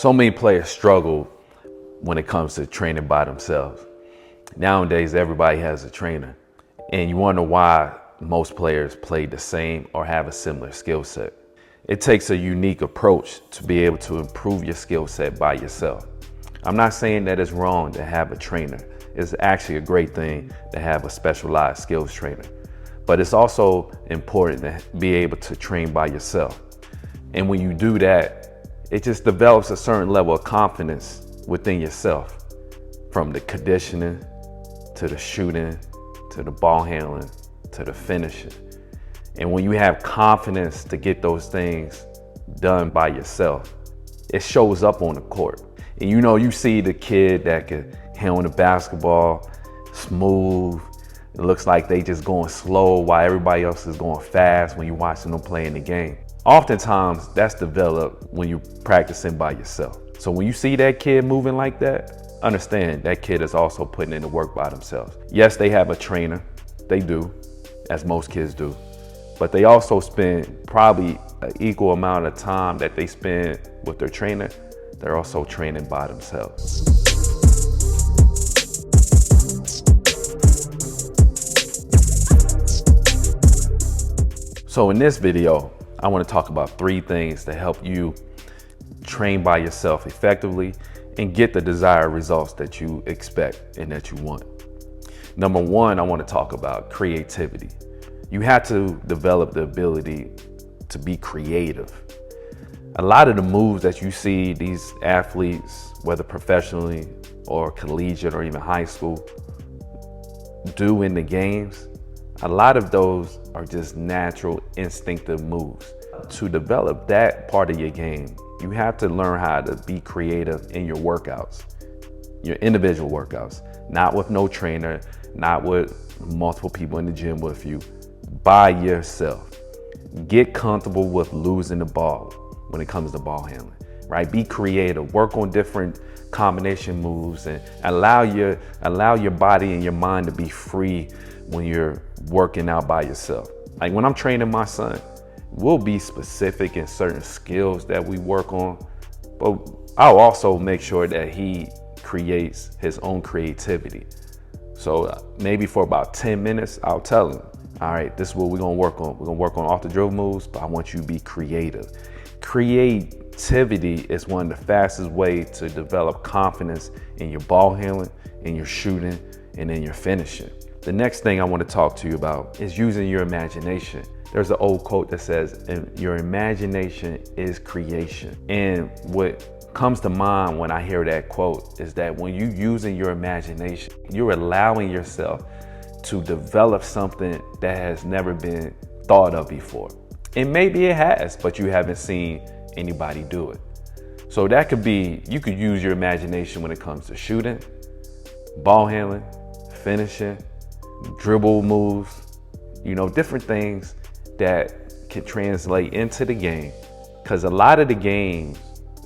So many players struggle when it comes to training by themselves. Nowadays, everybody has a trainer, and you wonder why most players play the same or have a similar skill set. It takes a unique approach to be able to improve your skill set by yourself. I'm not saying that it's wrong to have a trainer. It's actually a great thing to have a specialized skills trainer. But it's also important to be able to train by yourself. And when you do that, it just develops a certain level of confidence within yourself, from the conditioning to the shooting to the ball handling to the finishing. And when you have confidence to get those things done by yourself, it shows up on the court. And you see the kid that can handle the basketball smooth. It looks like they just going slow while everybody else is going fast when you're watching them play in the game. Oftentimes, that's developed when you're practicing by yourself. So when you see that kid moving like that, understand that kid is also putting in the work by themselves. Yes, they have a trainer. They do, as most kids do. But they also spend probably an equal amount of time that they spend with their trainer. They're also training by themselves. So in this video, I want to talk about 3 things to help you train by yourself effectively and get the desired results that you expect and that you want. Number 1, I want to talk about creativity. You have to develop the ability to be creative. A lot of the moves that you see these athletes, whether professionally or collegiate or even high school, do in the games, a lot of those are just natural, instinctive moves. To develop that part of your game, you have to learn how to be creative in your workouts, your individual workouts, not with no trainer, not with multiple people in the gym with you, by yourself. Get comfortable with losing the ball when it comes to ball handling, right? Be creative, work on different combination moves, and allow your body and your mind to be free when you're working out by yourself. Like when I'm training my son, we'll be specific in certain skills that we work on, but I'll also make sure that he creates his own creativity. So maybe for about 10 minutes, I'll tell him, all right, this is what we're gonna work on. We're gonna work on off the dribble moves, but I want you to be creative. Creativity is one of the fastest ways to develop confidence in your ball handling, in your shooting, and in your finishing. The next thing I want to talk to you about is using your imagination. There's an old quote that says, your imagination is creation. And what comes to mind when I hear that quote is that when you're using your imagination, you're allowing yourself to develop something that has never been thought of before. And maybe it has, but you haven't seen anybody do it. So that could be, you could use your imagination when it comes to shooting, ball handling, finishing, dribble moves, different things that can translate into the game. Because a lot of the games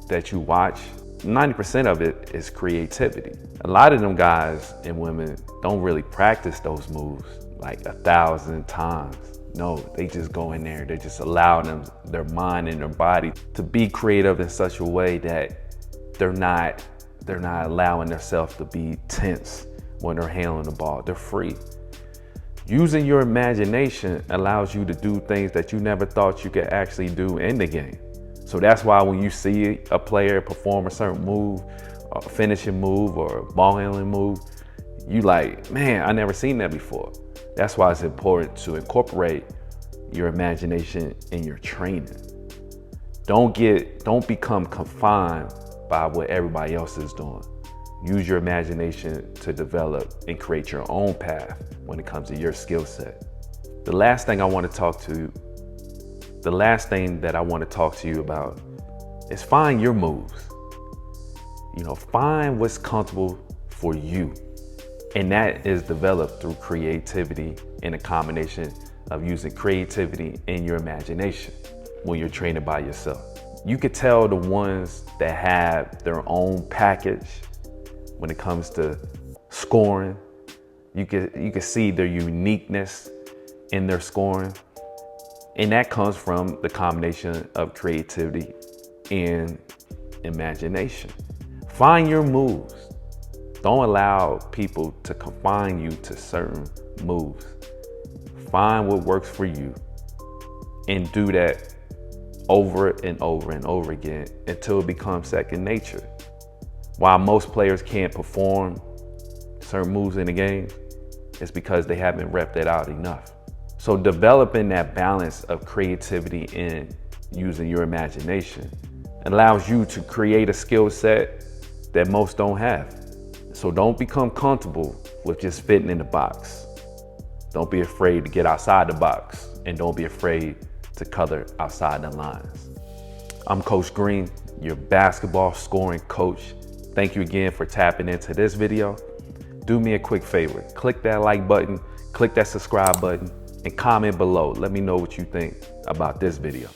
that you watch, 90% of it is creativity. A lot of them guys and women don't really practice those moves like 1,000 times. No, they just go in there. They just allow their mind and their body to be creative in such a way that they're not allowing themselves to be tense when they're handling the ball. They're free. Using your imagination allows you to do things that you never thought you could actually do in the game. So that's why when you see a player perform a certain move, a finishing move or a ball handling move, you like, man, I never seen that before. That's why it's important to incorporate your imagination in your training. Don't become confined by what everybody else is doing. Use your imagination to develop and create your own path when it comes to your skill set. The last thing that I want to talk to you about is find your moves. Find what's comfortable for you. And that is developed through creativity and a combination of using creativity and your imagination when you're training by yourself. You could tell the ones that have their own package when it comes to scoring. You can see their uniqueness in their scoring. And that comes from the combination of creativity and imagination. Find your moves. Don't allow people to confine you to certain moves. Find what works for you and do that over and over and over again until it becomes second nature. While most players can't perform certain moves in the game, it's because they haven't repped it out enough. So developing that balance of creativity and using your imagination allows you to create a skill set that most don't have. So don't become comfortable with just fitting in the box. Don't be afraid to get outside the box, and don't be afraid to color outside the lines. I'm Coach Green, your basketball scoring coach. Thank you again for tapping into this video. Do me a quick favor, click that like button, click that subscribe button, and comment below. Let me know what you think about this video.